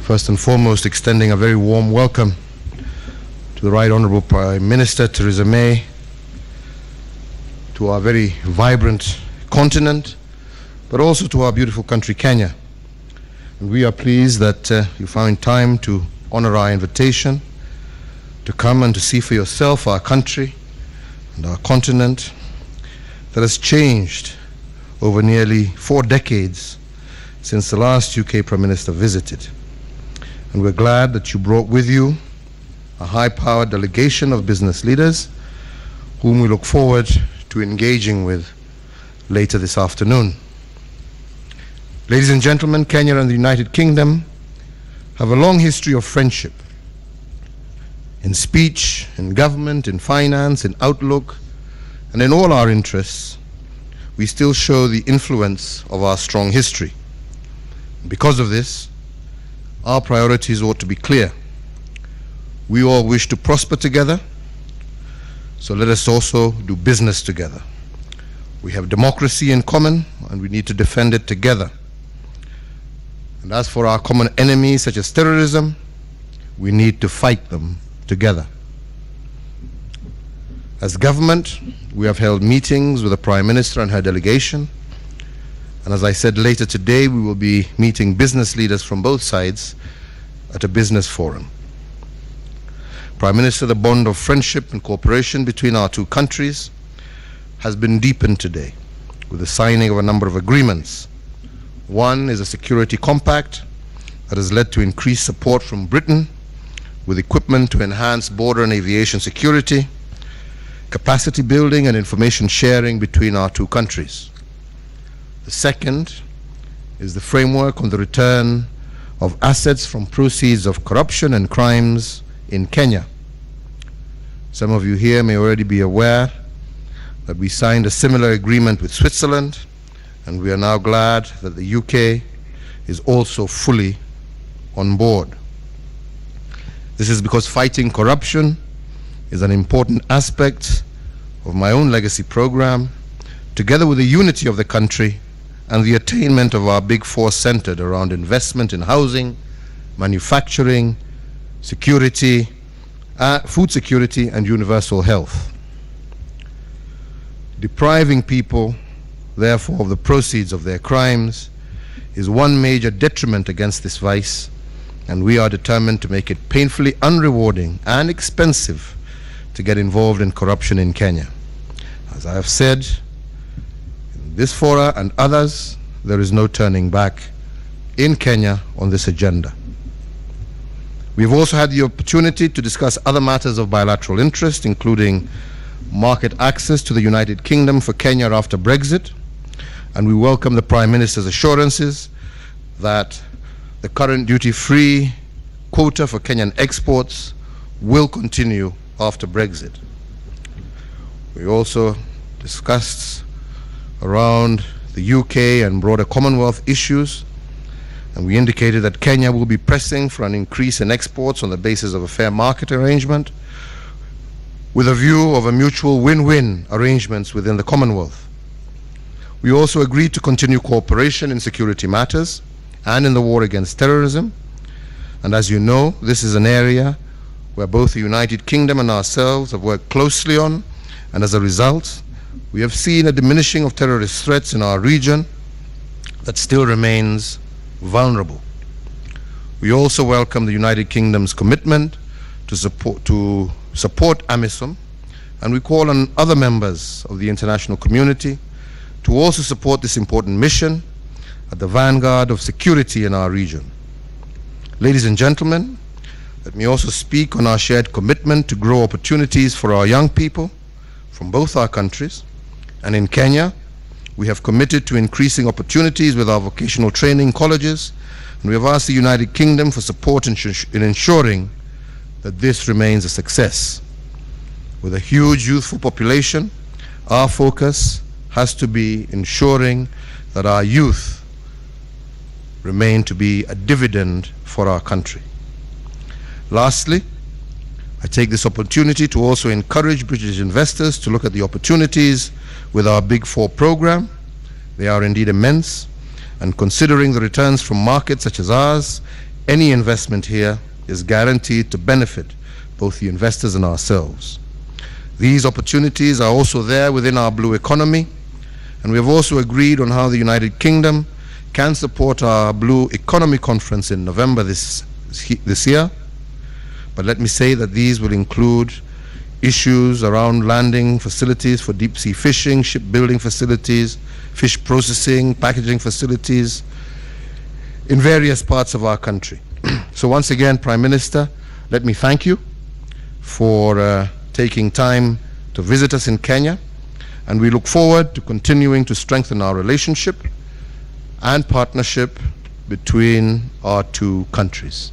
First and foremost, extending a very warm welcome to the Right Honorable Prime Minister Theresa May, to our very vibrant continent, but also to our beautiful country, Kenya. And we are pleased that you found time to honor our invitation to come and to see for yourself our country and our continent that has changed over nearly 4 decades since the last UK Prime Minister visited. And we're glad that you brought with you a high-powered delegation of business leaders whom we look forward to engaging with later this afternoon. Ladies and gentlemen, Kenya and the United Kingdom have a long history of friendship in speech, in government, in finance, in outlook, and in all our interests. We still show the influence of our strong history. Because of this, our priorities ought to be clear. We all wish to prosper together, so let us also do business together. We have democracy in common, and we need to defend it together. And as for our common enemies, such as terrorism, we need to fight them together. As government, we have held meetings with the Prime Minister and her delegation. And as I said, later today, we will be meeting business leaders from both sides at a business forum. Prime Minister, the bond of friendship and cooperation between our two countries has been deepened today with the signing of a number of agreements. One is a security compact that has led to increased support from Britain with equipment to enhance border and aviation security, capacity building and information sharing between our two countries. The second is the framework on the return of assets from proceeds of corruption and crimes in Kenya. Some of you here may already be aware that we signed a similar agreement with Switzerland, and we are now glad that the UK is also fully on board. This is because fighting corruption is an important aspect of my own legacy program, together with the unity of the country and the attainment of our big four centered around investment in housing, manufacturing, security, food security, and universal health. Depriving people, therefore, of the proceeds of their crimes is one major detriment against this vice, and we are determined to make it painfully unrewarding and expensive to get involved in corruption in Kenya. As I have said, in this fora and others, there is no turning back in Kenya on this agenda. We've also had the opportunity to discuss other matters of bilateral interest, including market access to the United Kingdom for Kenya after Brexit, and we welcome the Prime Minister's assurances that the current duty-free quota for Kenyan exports will continue after Brexit. We also discussed around the UK and broader Commonwealth issues, and we indicated that Kenya will be pressing for an increase in exports on the basis of a fair market arrangement with a view of a mutual win-win arrangements within the Commonwealth. We also agreed to continue cooperation in security matters and in the war against terrorism. And as you know, this is an area where both the United Kingdom and ourselves have worked closely on, and as a result, we have seen a diminishing of terrorist threats in our region that still remains vulnerable. We also welcome the United Kingdom's commitment to support AMISOM, and we call on other members of the international community to also support this important mission at the vanguard of security in our region. Ladies and gentlemen, let me also speak on our shared commitment to grow opportunities for our young people from both our countries. And in Kenya, we have committed to increasing opportunities with our vocational training colleges, and we have asked the United Kingdom for support in ensuring that this remains a success. With a huge youthful population, our focus has to be ensuring that our youth remain to be a dividend for our country. Lastly, I take this opportunity to also encourage British investors to look at the opportunities with our Big Four program. They are indeed immense, and considering the returns from markets such as ours, any investment here is guaranteed to benefit both the investors and ourselves. These opportunities are also there within our blue economy, and we have also agreed on how the United Kingdom can support our Blue Economy Conference in November this year. But let me say that these will include issues around landing facilities for deep sea fishing, shipbuilding facilities, fish processing, packaging facilities in various parts of our country. So once again, Prime Minister, let me thank you for taking time to visit us in Kenya, and we look forward to continuing to strengthen our relationship and partnership between our two countries.